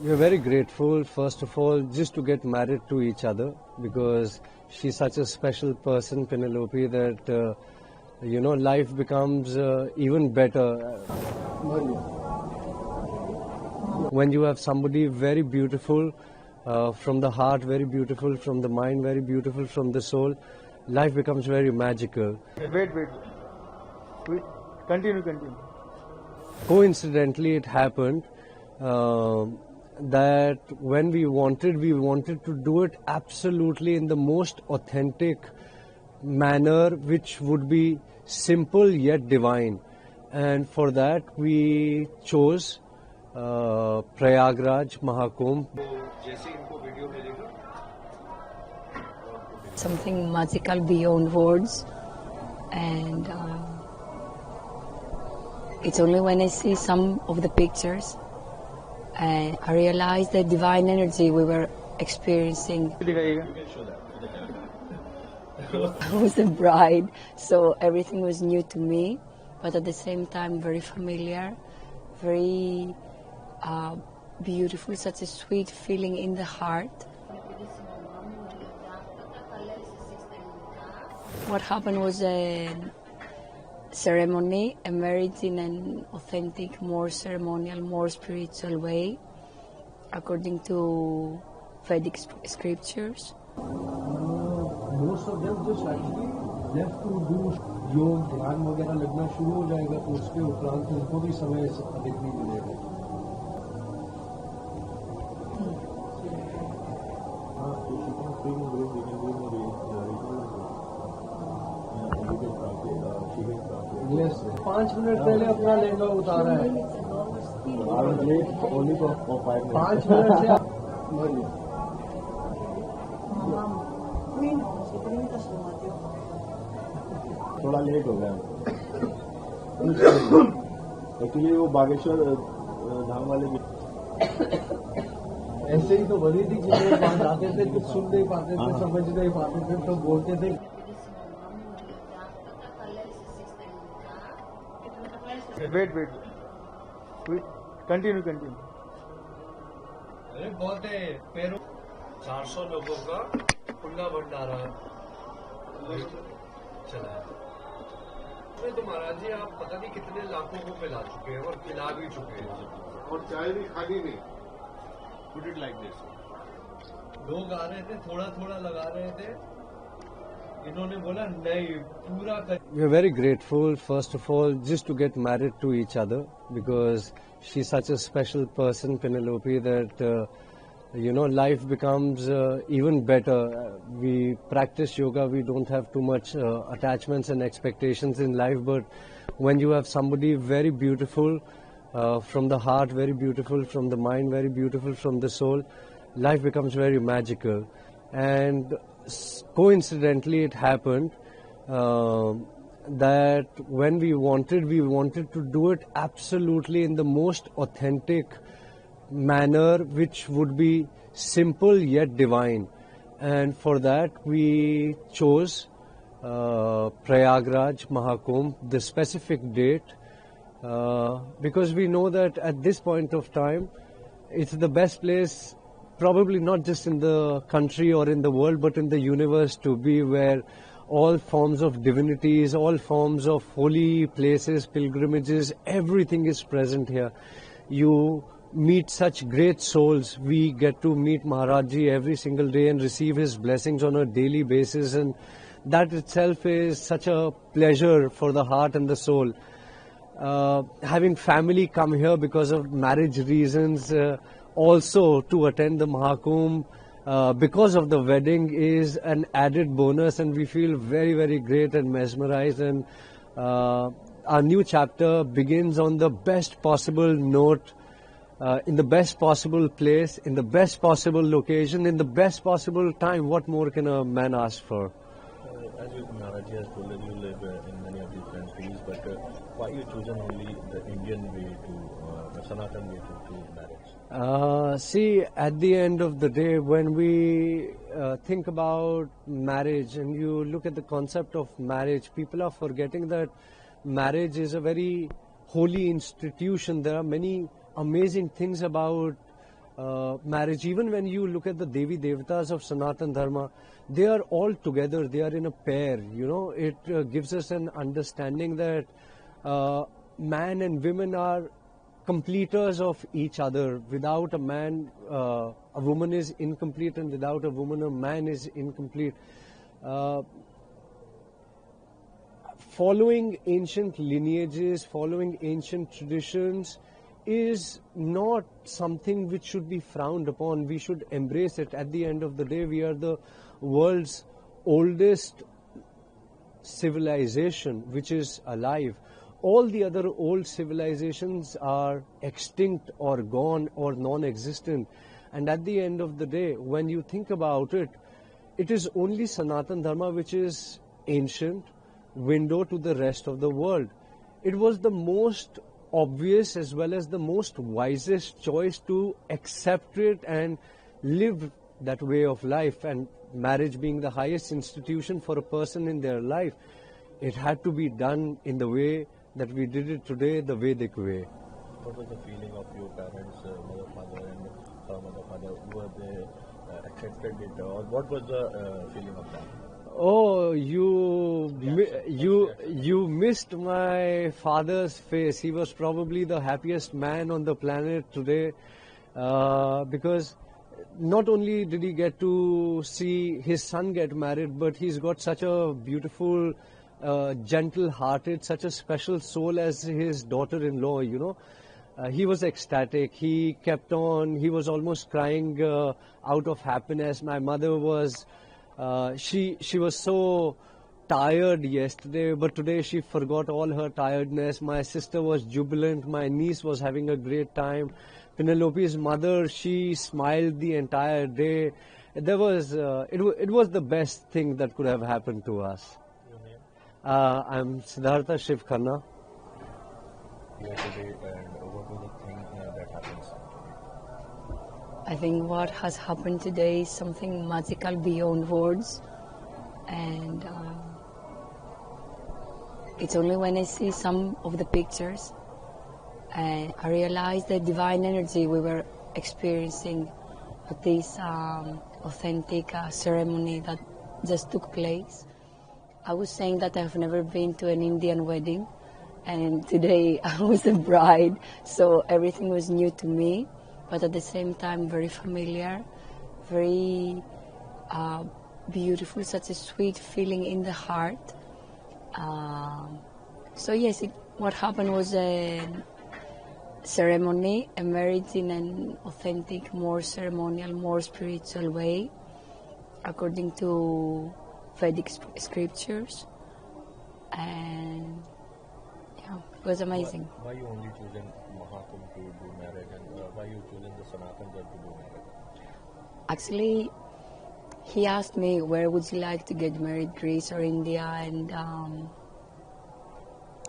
We are very grateful, first of all, just to get married to each other because she's such a special person, Penelope, that, life becomes even better when you have somebody very beautiful from the heart, very beautiful from the mind, very beautiful from the soul. Life becomes very magical. Wait. Continue. Coincidentally, it happened that when we wanted to do it absolutely in the most authentic manner, which would be simple yet divine. And for that, we chose Prayagraj, Maha Kumbh. Something magical beyond words, and it's only when I see some of the pictures and I realize the divine energy we were experiencing. I was a bride, so everything was new to me, but at the same time very familiar, very beautiful, such a sweet feeling in the heart. What happened was a ceremony, a marriage in an authentic, more ceremonial, more spiritual way, according to Vedic scriptures. Most of them just actually left to do योग ध्यान वगैरह लगना शुरू हो जाएगा तो उसके उपरांत उनको भी समय अधिक नहीं मिलेगा. Yes, 5 मिनट पहले अपना लहंगा उतारा है. 5 मिनट से थोड़ा लेट हो गया एक्चुअली वो बागेश्वर धाम वाले ऐसे ही तो बनी थी कि लोग वहाँ जाते थे कुछ सुन नहीं पाते थे, समझ नहीं पाते थे, तो बोलते थे. Wait. Continue. अरे बहुत है, पेरू 400 लोगों का खुला भंडारा चला है. तो महाराज जी आप पता नहीं कितने लाखों को पिला चुके हैं और खिला भी चुके हैं और चाय भी खाली नहीं. Put it like this. लोग आ रहे थे, थोड़ा लगा रहे थे, इन्होंने बोला नहीं पूरा कर. We are very grateful, first of all, just to get married to each other because she's such a special person, Penelope, that life becomes even better. We practice yoga, we don't have too much attachments and expectations in life, but when you have somebody very beautiful from the heart, very beautiful from the mind, very beautiful from the soul, life becomes very magical. And coincidentally, it happened that when we wanted to do it absolutely in the most authentic manner, which would be simple yet divine. And for that, we chose Prayagraj, Maha Kumbh, the specific date, because we know that at this point of time, it's the best place, probably not just in the country or in the world, but in the universe to be, where all forms of divinities, all forms of holy places, pilgrimages, everything is present here. You meet such great souls. We get to meet Maharajji every single day and receive his blessings on a daily basis, and that itself is such a pleasure for the heart and the soul. Having family come here because of marriage reasons, also to attend the Maha Kumbh because of the wedding is an added bonus, and we feel very, very great and mesmerized. And our new chapter begins on the best possible note, in the best possible place, in the best possible location, in the best possible time. What more can a man ask for? As you, Maharajji has told that you live in many of these countries, but why you chosen only the Indian way the Sanatan way to marriage? See, at the end of the day, when we think about marriage and you look at the concept of marriage, people are forgetting that marriage is a very holy institution. There are many amazing things about marriage. Even when you look at the Devi Devatas of Sanatan Dharma, they are all together, they are in a pair. It gives us an understanding that man and women are completers of each other. Without a man, a woman is incomplete, and without a woman, a man is incomplete. Following ancient lineages, following ancient traditions is not something which should be frowned upon. We should embrace it. At the end of the day, we are the world's oldest civilization which is alive. All the other old civilizations are extinct or gone or non-existent. And at the end of the day, when you think about it, it is only Sanatan Dharma which is ancient, window to the rest of the world. It was the most obvious as well as the most wisest choice to accept it and live that way of life. And marriage being the highest institution for a person in their life, it had to be done in the way that we did it today, the Vedic way. What was the feeling of your parents, mother, father, and mother, father? Were they accepted it, or what was the feeling of that? Oh, you missed my father's face. He was probably the happiest man on the planet today, because not only did he get to see his son get married, but he's got such a beautiful, gentle-hearted, such a special soul as his daughter-in-law, He was ecstatic. He kept on. He was almost crying out of happiness. My mother was... she was so tired yesterday, but today she forgot all her tiredness. My sister was jubilant. My niece was having a great time. Penelope's mother, she smiled the entire day. There was it was the best thing that could have happened to us. Your name? I'm Siddharth Khanna. Here today, and what was the thing that happens? I think what has happened today is something magical beyond words, and it's only when I see some of the pictures and I realize the divine energy we were experiencing at this authentic ceremony that just took place. I was saying that I've never been to an Indian wedding, and today I was a bride, so everything was new to me, but at the same time very familiar, very beautiful, such a sweet feeling in the heart. So yes, what happened was a ceremony, a marriage in an authentic, more ceremonial, more spiritual way, according to Vedic scriptures, and yeah, it was amazing. Why you only choosing Maha Kumbh to do marriage, and why you choosing the Sanatan Dharma to do marriage? Actually, he asked me, where would you like to get married, Greece or India? And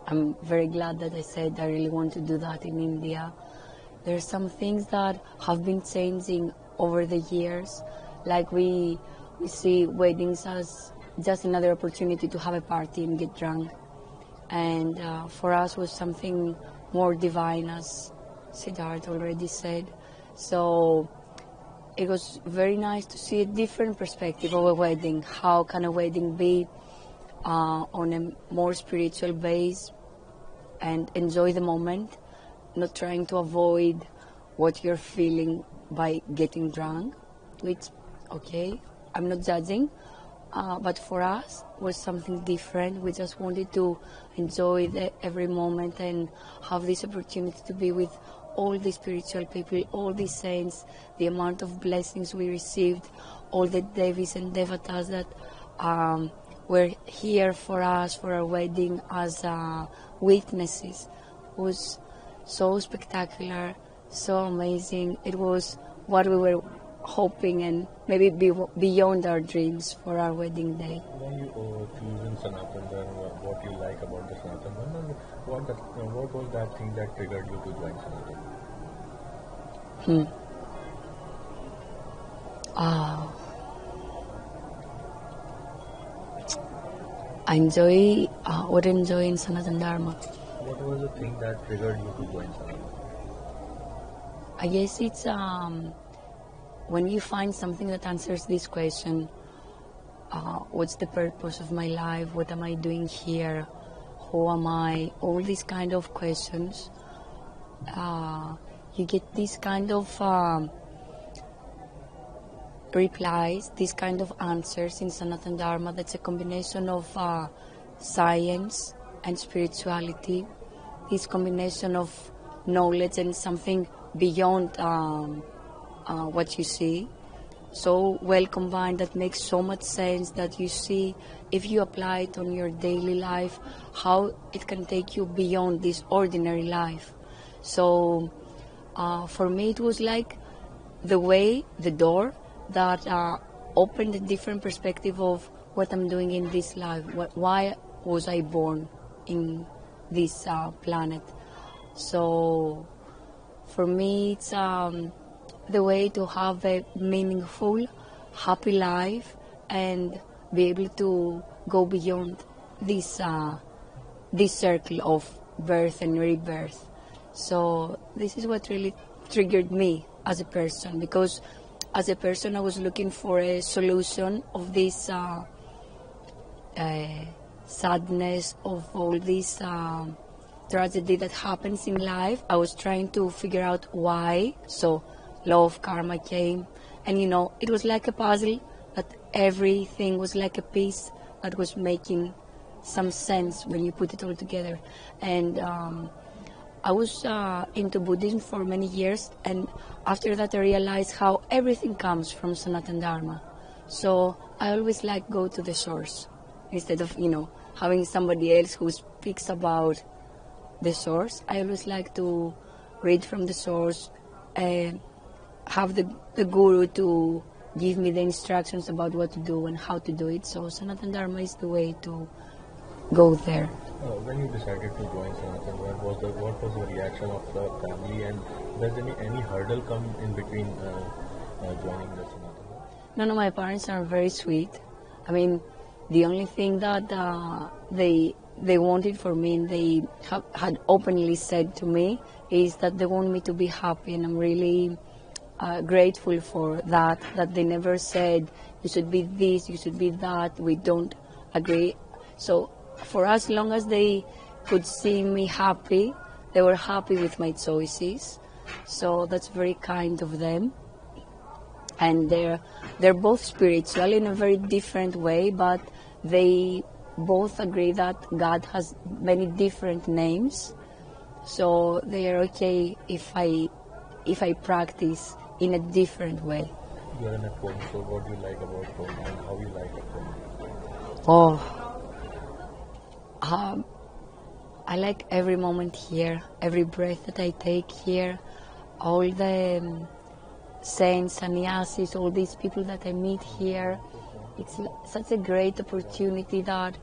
I'm very glad that I said I really want to do that in India. There are some things that have been changing over the years, like we see weddings as just another opportunity to have a party and get drunk. And for us was something more divine, as Siddharth already said. So it was very nice to see a different perspective of a wedding. How can a wedding be on a more spiritual base and enjoy the moment, not trying to avoid what you're feeling by getting drunk, which, okay, I'm not judging, but for us was something different. We just wanted to enjoy every moment and have this opportunity to be with all the spiritual people, all the saints, the amount of blessings we received, all the Devis and Devatas that were here for us, for our wedding as witnesses, was so spectacular, so amazing. It was what we were hoping and maybe beyond our dreams for our wedding day. When you choosing Sanatan Dharma, what you like about the Sanatan Dharma, and what was that thing that triggered you to join Sanatan? I enjoy what I enjoy in Sanatan Dharma. What was the thing that triggered you to join Sanatan? I guess it's when you find something that answers this question, what's the purpose of my life? What am I doing here? Who am I? All these kind of questions. You get this kind of replies, these kind of answers in Sanatana Dharma. That's a combination of science and spirituality. This combination of knowledge and something beyond what you see. So well combined, that makes so much sense, that you see, if you apply it on your daily life, how it can take you beyond this ordinary life. So for me it was like the door that opened a different perspective of what I'm doing in this life. Why was I born in this planet? So for me it's the way to have a meaningful, happy life and be able to go beyond this circle of birth and rebirth. So this is what really triggered me as a person, because as a person I was looking for a solution of this sadness, of all this tragedy that happens in life. I was trying to figure out why. So law of karma came, and it was like a puzzle, that everything was like a piece that was making some sense when you put it all together. And I was into Buddhism for many years, and after that I realized how everything comes from Sanatana Dharma. So I always go to the source instead of having somebody else who speaks about the source. I always like to read from the source, have the guru to give me the instructions about what to do and how to do it. So Sanatana Dharma is the way to go there. When you decided to join Sanatana, what was the reaction of the family, and does any hurdle come in between joining the Sanatana? No, my parents are very sweet. I mean, the only thing that they wanted for me, and they had openly said to me, is that they want me to be happy, and I'm really grateful for that they never said you should be this, you should be that, we don't agree. So for as long as they could see me happy, they were happy with my choices. So that's very kind of them. And they're both spiritual in a very different way, but they both agree that God has many different names. So they are okay if I practice in a different way. You are in a Kumbh, so what do you like about Kumbh and how you like a Kumbh? I like every moment here, every breath that I take here, all the saints, sannyasis, all these people that I meet here. It's such a great opportunity that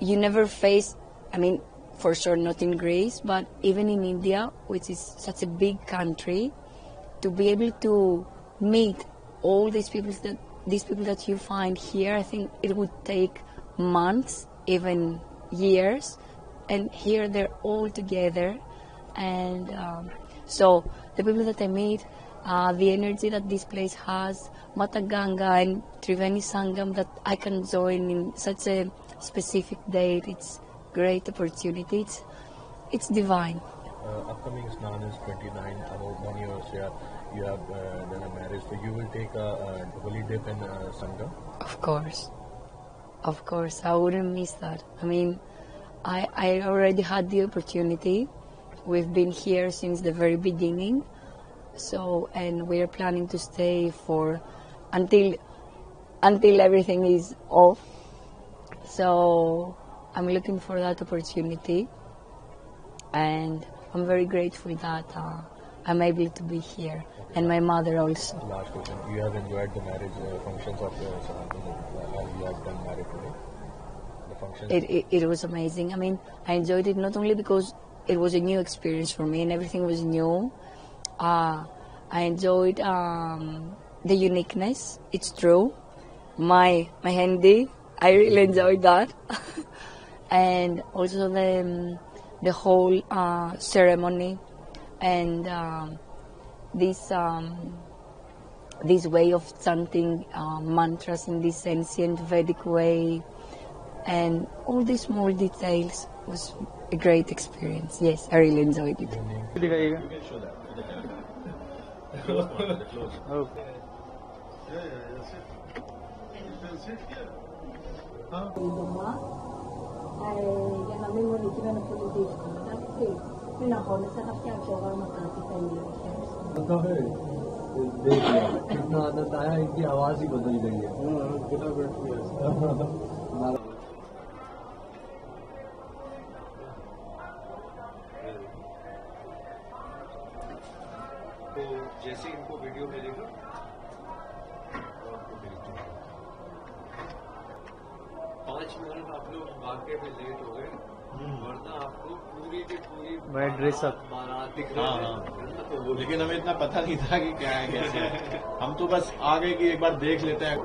you never face. I mean, for sure not in Greece, but even in India, which is such a big country, to be able to meet all these people that you find here, I think it would take months, even years, and here they're all together. And so the people that I meet, the energy that this place has, Mata Ganga and Triveni Sangam that I can join in such a specific date, it's great opportunity. It's divine. Upcoming Snan is 29, about 1 year, so you have done a marriage, so you will take a holy dip in Sangam? Of course, I wouldn't miss that. I mean, I already had the opportunity. We've been here since the very beginning, so, and we're planning to stay for until everything is off. So I'm looking for that opportunity, and I'm very grateful that I'm able to be here, and my mother also. Last question. You have enjoyed the marriage functions of Sanatana as you have done married today? The functions? It was amazing. I mean, I enjoyed it not only because it was a new experience for me and everything was new. I enjoyed the uniqueness. It's true. My Hindi, I really enjoyed that. And also the whole ceremony, and this way of chanting mantras in this ancient Vedic way, and all these small details was a great experience. Yes, I really enjoyed it. दिखाइएगा। You can show that. The close one, the close. Okay. देख लिया कितना आनंद आया, इनकी आवाज ही बदल गई है। तो जैसे इनको वीडियो मिलेगा तो आपको भेजते हैं। 5 मिनट आप लोग वाकई में लेट हो गए, वरना आपको पूरी की पूरी मैं ड्रेस अप बारात दिख हाँ रही हाँ, तो वो लेकिन हमें इतना पता नहीं था कि क्या है कैसे है। हम तो बस आ गए कि एक बार देख लेते हैं।